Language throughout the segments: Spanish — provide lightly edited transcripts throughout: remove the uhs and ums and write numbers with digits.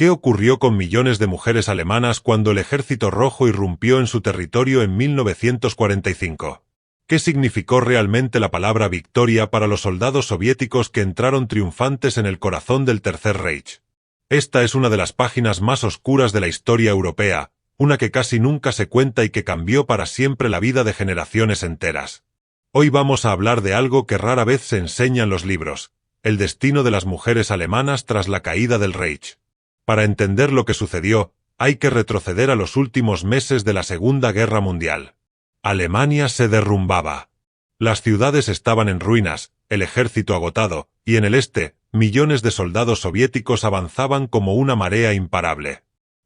¿Qué ocurrió con millones de mujeres alemanas cuando el Ejército Rojo irrumpió en su territorio en 1945? ¿Qué significó realmente la palabra victoria para los soldados soviéticos que entraron triunfantes en el corazón del Tercer Reich? Esta es una de las páginas más oscuras de la historia europea, una que casi nunca se cuenta y que cambió para siempre la vida de generaciones enteras. Hoy vamos a hablar de algo que rara vez se enseña en los libros: el destino de las mujeres alemanas tras la caída del Reich. Para entender lo que sucedió, hay que retroceder a los últimos meses de la Segunda Guerra Mundial. Alemania se derrumbaba. Las ciudades estaban en ruinas, el ejército agotado, y en el este, millones de soldados soviéticos avanzaban como una marea imparable.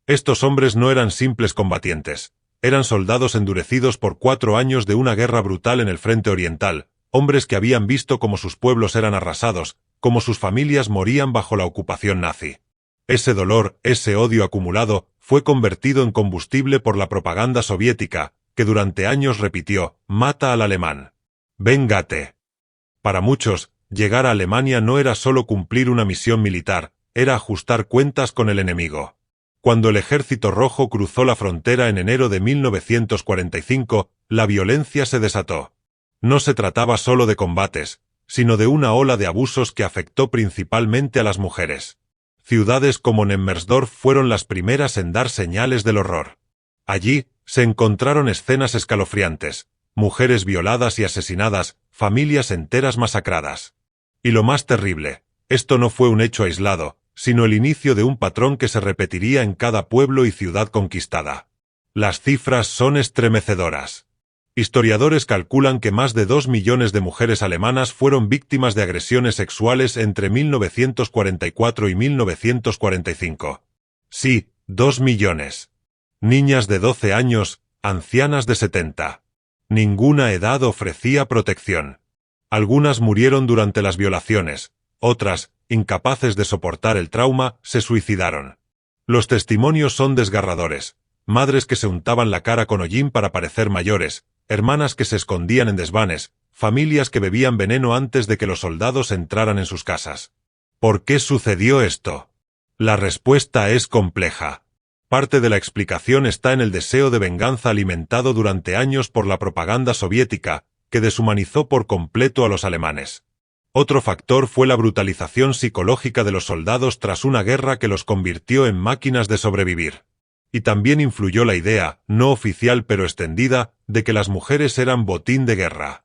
Estos hombres no eran simples combatientes, eran soldados endurecidos por 4 años de una guerra brutal en el frente oriental, hombres que habían visto cómo sus pueblos eran arrasados, cómo sus familias morían bajo la ocupación nazi. Ese dolor, ese odio acumulado, fue convertido en combustible por la propaganda soviética, que durante años repitió: «Mata al alemán. Véngate». Para muchos, llegar a Alemania no era solo cumplir una misión militar, era ajustar cuentas con el enemigo. Cuando el Ejército Rojo cruzó la frontera en enero de 1945, la violencia se desató. No se trataba solo de combates, sino de una ola de abusos que afectó principalmente a las mujeres. Ciudades como Nemmersdorf fueron las primeras en dar señales del horror. Allí, se encontraron escenas escalofriantes: mujeres violadas y asesinadas, familias enteras masacradas. Y lo más terrible, esto no fue un hecho aislado, sino el inicio de un patrón que se repetiría en cada pueblo y ciudad conquistada. Las cifras son estremecedoras. Historiadores calculan que más de 2 millones de mujeres alemanas fueron víctimas de agresiones sexuales entre 1944 y 1945. Sí, 2 millones. Niñas de 12 años, ancianas de 70. Ninguna edad ofrecía protección. Algunas murieron durante las violaciones, otras, incapaces de soportar el trauma, se suicidaron. Los testimonios son desgarradores: madres que se untaban la cara con hollín para parecer mayores, hermanas que se escondían en desvanes, familias que bebían veneno antes de que los soldados entraran en sus casas. ¿Por qué sucedió esto? La respuesta es compleja. Parte de la explicación está en el deseo de venganza alimentado durante años por la propaganda soviética, que deshumanizó por completo a los alemanes. Otro factor fue la brutalización psicológica de los soldados tras una guerra que los convirtió en máquinas de sobrevivir. Y también influyó la idea, no oficial pero extendida, de que las mujeres eran botín de guerra.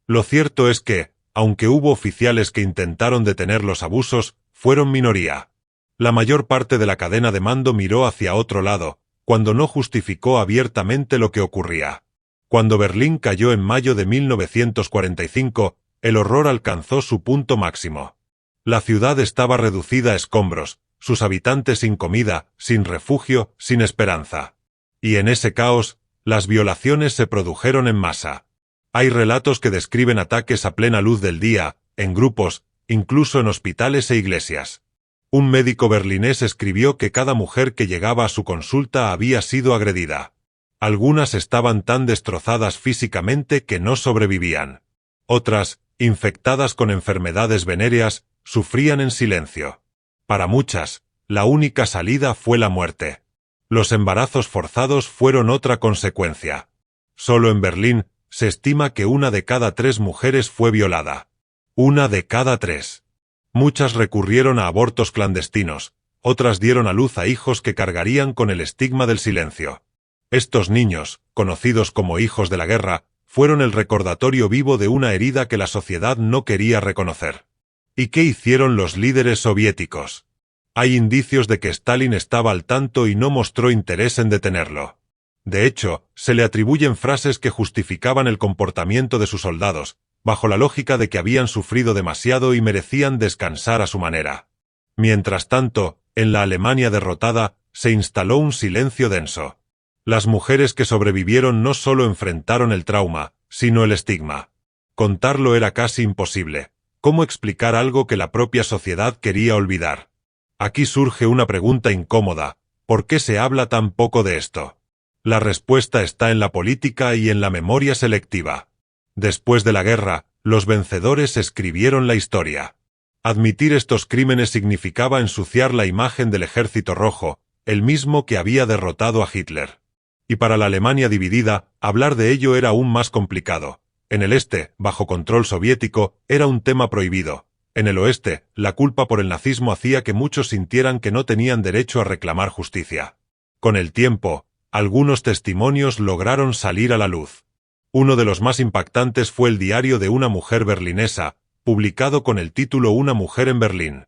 Lo cierto es que, aunque hubo oficiales que intentaron detener los abusos, fueron minoría. La mayor parte de la cadena de mando miró hacia otro lado, cuando no justificó abiertamente lo que ocurría. Cuando Berlín cayó en mayo de 1945, el horror alcanzó su punto máximo. La ciudad estaba reducida a escombros, sus habitantes sin comida, sin refugio, sin esperanza. Y en ese caos, las violaciones se produjeron en masa. Hay relatos que describen ataques a plena luz del día, en grupos, incluso en hospitales e iglesias. Un médico berlinés escribió que cada mujer que llegaba a su consulta había sido agredida. Algunas estaban tan destrozadas físicamente que no sobrevivían. Otras, infectadas con enfermedades venéreas, sufrían en silencio. Para muchas, la única salida fue la muerte. Los embarazos forzados fueron otra consecuencia. Solo en Berlín, se estima que 1 de cada 3 mujeres fue violada. 1 de cada 3. Muchas recurrieron a abortos clandestinos, otras dieron a luz a hijos que cargarían con el estigma del silencio. Estos niños, conocidos como hijos de la guerra, fueron el recordatorio vivo de una herida que la sociedad no quería reconocer. ¿Y qué hicieron los líderes soviéticos? Hay indicios de que Stalin estaba al tanto y no mostró interés en detenerlo. De hecho, se le atribuyen frases que justificaban el comportamiento de sus soldados, bajo la lógica de que habían sufrido demasiado y merecían descansar a su manera. Mientras tanto, en la Alemania derrotada, se instaló un silencio denso. Las mujeres que sobrevivieron no solo enfrentaron el trauma, sino el estigma. Contarlo era casi imposible. ¿Cómo explicar algo que la propia sociedad quería olvidar? Aquí surge una pregunta incómoda: ¿por qué se habla tan poco de esto? La respuesta está en la política y en la memoria selectiva. Después de la guerra, los vencedores escribieron la historia. Admitir estos crímenes significaba ensuciar la imagen del Ejército Rojo, el mismo que había derrotado a Hitler. Y para la Alemania dividida, hablar de ello era aún más complicado. En el este, bajo control soviético, era un tema prohibido. En el oeste, la culpa por el nazismo hacía que muchos sintieran que no tenían derecho a reclamar justicia. Con el tiempo, algunos testimonios lograron salir a la luz. Uno de los más impactantes fue el diario de una mujer berlinesa, publicado con el título Una mujer en Berlín.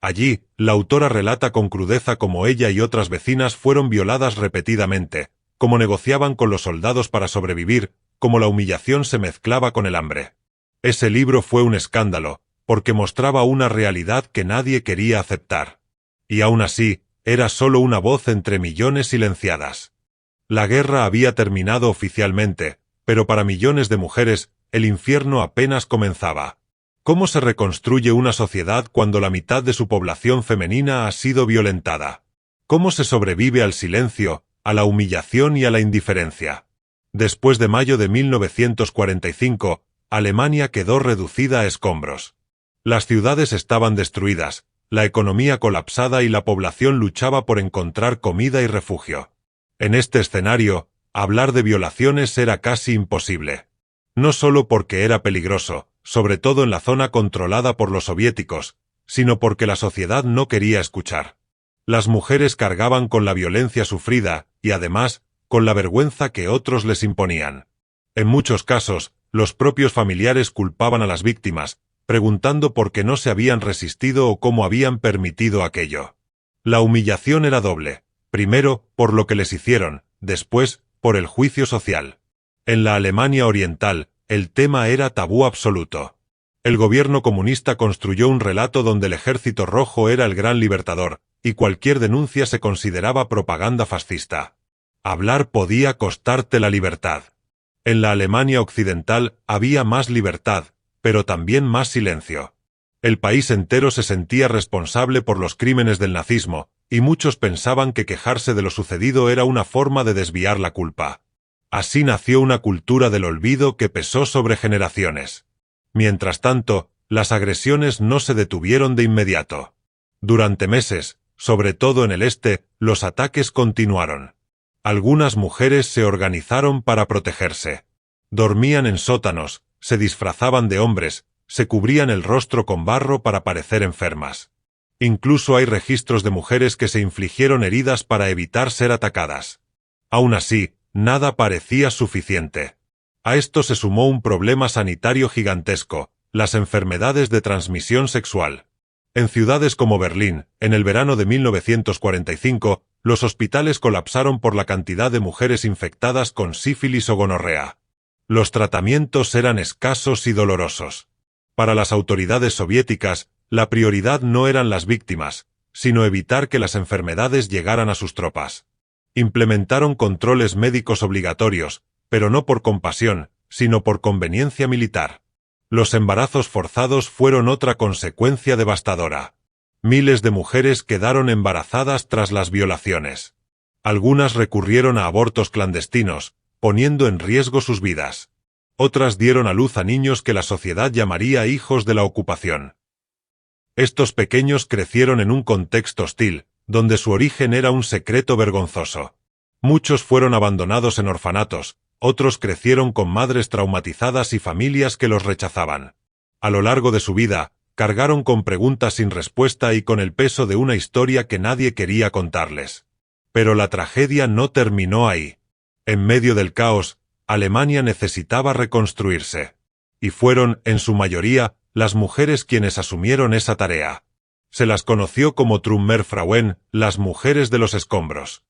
Allí, la autora relata con crudeza cómo ella y otras vecinas fueron violadas repetidamente, cómo negociaban con los soldados para sobrevivir, cómo la humillación se mezclaba con el hambre. Ese libro fue un escándalo, porque mostraba una realidad que nadie quería aceptar. Y aún así, era solo una voz entre millones silenciadas. La guerra había terminado oficialmente, pero para millones de mujeres, el infierno apenas comenzaba. ¿Cómo se reconstruye una sociedad cuando la mitad de su población femenina ha sido violentada? ¿Cómo se sobrevive al silencio, a la humillación y a la indiferencia? Después de mayo de 1945, Alemania quedó reducida a escombros. Las ciudades estaban destruidas, la economía colapsada y la población luchaba por encontrar comida y refugio. En este escenario, hablar de violaciones era casi imposible. No solo porque era peligroso, sobre todo en la zona controlada por los soviéticos, sino porque la sociedad no quería escuchar. Las mujeres cargaban con la violencia sufrida, y además, con la vergüenza que otros les imponían. En muchos casos, los propios familiares culpaban a las víctimas, preguntando por qué no se habían resistido o cómo habían permitido aquello. La humillación era doble, primero, por lo que les hicieron, después, por el juicio social. En la Alemania Oriental, el tema era tabú absoluto. El gobierno comunista construyó un relato donde el Ejército Rojo era el gran libertador, y cualquier denuncia se consideraba propaganda fascista. Hablar podía costarte la libertad. En la Alemania Occidental había más libertad, pero también más silencio. El país entero se sentía responsable por los crímenes del nazismo, y muchos pensaban que quejarse de lo sucedido era una forma de desviar la culpa. Así nació una cultura del olvido que pesó sobre generaciones. Mientras tanto, las agresiones no se detuvieron de inmediato. Durante meses, sobre todo en el este, los ataques continuaron. Algunas mujeres se organizaron para protegerse. Dormían en sótanos, se disfrazaban de hombres, se cubrían el rostro con barro para parecer enfermas. Incluso hay registros de mujeres que se infligieron heridas para evitar ser atacadas. Aún así, nada parecía suficiente. A esto se sumó un problema sanitario gigantesco, las enfermedades de transmisión sexual. En ciudades como Berlín, en el verano de 1945, los hospitales colapsaron por la cantidad de mujeres infectadas con sífilis o gonorrea. Los tratamientos eran escasos y dolorosos. Para las autoridades soviéticas, la prioridad no eran las víctimas, sino evitar que las enfermedades llegaran a sus tropas. Implementaron controles médicos obligatorios, pero no por compasión, sino por conveniencia militar. Los embarazos forzados fueron otra consecuencia devastadora. Miles de mujeres quedaron embarazadas tras las violaciones. Algunas recurrieron a abortos clandestinos, poniendo en riesgo sus vidas. Otras dieron a luz a niños que la sociedad llamaría hijos de la ocupación. Estos pequeños crecieron en un contexto hostil, donde su origen era un secreto vergonzoso. Muchos fueron abandonados en orfanatos, otros crecieron con madres traumatizadas y familias que los rechazaban. A lo largo de su vida, cargaron con preguntas sin respuesta y con el peso de una historia que nadie quería contarles. Pero la tragedia no terminó ahí. En medio del caos, Alemania necesitaba reconstruirse. Y fueron, en su mayoría, las mujeres quienes asumieron esa tarea. Se las conoció como Trümmerfrauen, las mujeres de los escombros.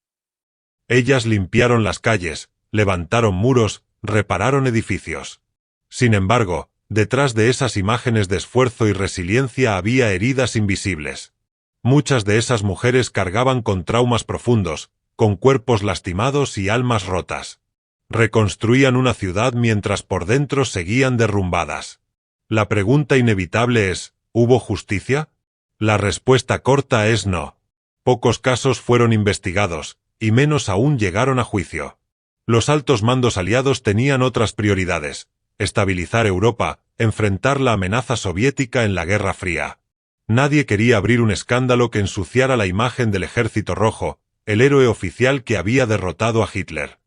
Ellas limpiaron las calles, levantaron muros, repararon edificios. Sin embargo, detrás de esas imágenes de esfuerzo y resiliencia había heridas invisibles. Muchas de esas mujeres cargaban con traumas profundos, con cuerpos lastimados y almas rotas. Reconstruían una ciudad mientras por dentro seguían derrumbadas. La pregunta inevitable es, ¿hubo justicia? La respuesta corta es no. Pocos casos fueron investigados, y menos aún llegaron a juicio. Los altos mandos aliados tenían otras prioridades: estabilizar Europa, enfrentar la amenaza soviética en la Guerra Fría. Nadie quería abrir un escándalo que ensuciara la imagen del Ejército Rojo, el héroe oficial que había derrotado a Hitler.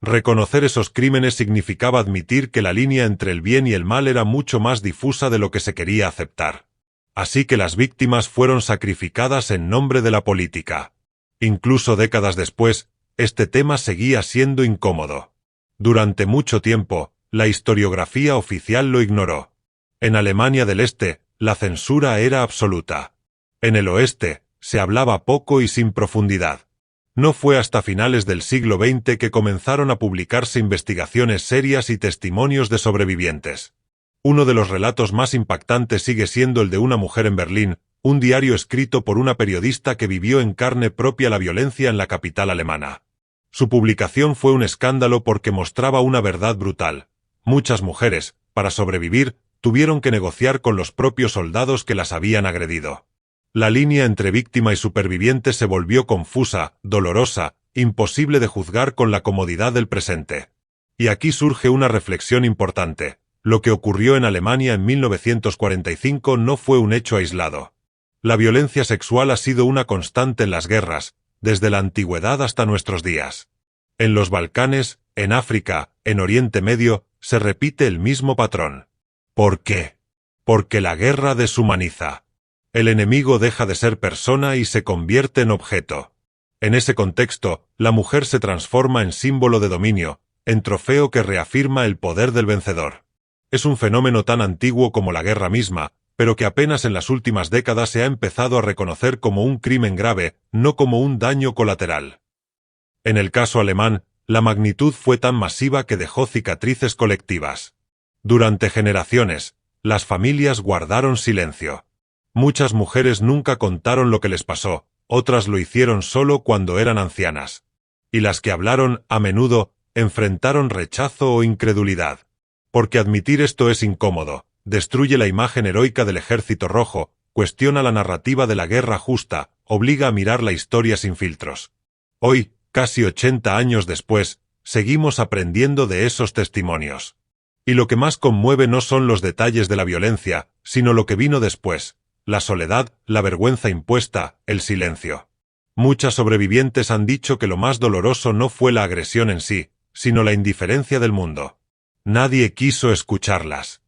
Reconocer esos crímenes significaba admitir que la línea entre el bien y el mal era mucho más difusa de lo que se quería aceptar. Así que las víctimas fueron sacrificadas en nombre de la política. Incluso décadas después, este tema seguía siendo incómodo. Durante mucho tiempo, la historiografía oficial lo ignoró. En Alemania del Este, la censura era absoluta. En el Oeste, se hablaba poco y sin profundidad. No fue hasta finales del siglo XX que comenzaron a publicarse investigaciones serias y testimonios de sobrevivientes. Uno de los relatos más impactantes sigue siendo el de una mujer en Berlín, un diario escrito por una periodista que vivió en carne propia la violencia en la capital alemana. Su publicación fue un escándalo porque mostraba una verdad brutal. Muchas mujeres, para sobrevivir, tuvieron que negociar con los propios soldados que las habían agredido. La línea entre víctima y superviviente se volvió confusa, dolorosa, imposible de juzgar con la comodidad del presente. Y aquí surge una reflexión importante. Lo que ocurrió en Alemania en 1945 no fue un hecho aislado. La violencia sexual ha sido una constante en las guerras, desde la antigüedad hasta nuestros días. En los Balcanes, en África, en Oriente Medio, se repite el mismo patrón. ¿Por qué? Porque la guerra deshumaniza. El enemigo deja de ser persona y se convierte en objeto. En ese contexto, la mujer se transforma en símbolo de dominio, en trofeo que reafirma el poder del vencedor. Es un fenómeno tan antiguo como la guerra misma, pero que apenas en las últimas décadas se ha empezado a reconocer como un crimen grave, no como un daño colateral. En el caso alemán, la magnitud fue tan masiva que dejó cicatrices colectivas. Durante generaciones, las familias guardaron silencio. Muchas mujeres nunca contaron lo que les pasó, otras lo hicieron solo cuando eran ancianas. Y las que hablaron, a menudo, enfrentaron rechazo o incredulidad. Porque admitir esto es incómodo, destruye la imagen heroica del Ejército Rojo, cuestiona la narrativa de la guerra justa, obliga a mirar la historia sin filtros. Hoy, casi 80 años después, seguimos aprendiendo de esos testimonios. Y lo que más conmueve no son los detalles de la violencia, sino lo que vino después. La soledad, la vergüenza impuesta, el silencio. Muchas sobrevivientes han dicho que lo más doloroso no fue la agresión en sí, sino la indiferencia del mundo. Nadie quiso escucharlas.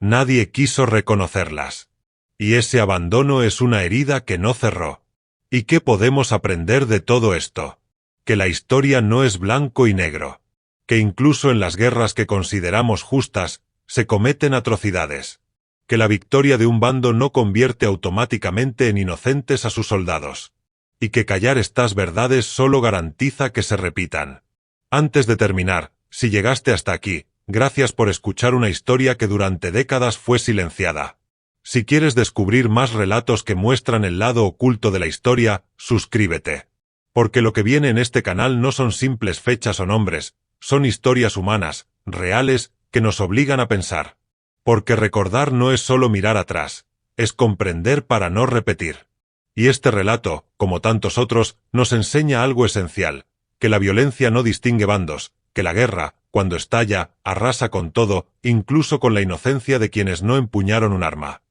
Nadie quiso reconocerlas. Y ese abandono es una herida que no cerró. ¿Y qué podemos aprender de todo esto? Que la historia no es blanco y negro. Que incluso en las guerras que consideramos justas, se cometen atrocidades. Que la victoria de un bando no convierte automáticamente en inocentes a sus soldados. Y que callar estas verdades solo garantiza que se repitan. Antes de terminar, si llegaste hasta aquí, gracias por escuchar una historia que durante décadas fue silenciada. Si quieres descubrir más relatos que muestran el lado oculto de la historia, suscríbete. Porque lo que viene en este canal no son simples fechas o nombres, son historias humanas, reales, que nos obligan a pensar. Porque recordar no es solo mirar atrás, es comprender para no repetir. Y este relato, como tantos otros, nos enseña algo esencial, que la violencia no distingue bandos, que la guerra, cuando estalla, arrasa con todo, incluso con la inocencia de quienes no empuñaron un arma.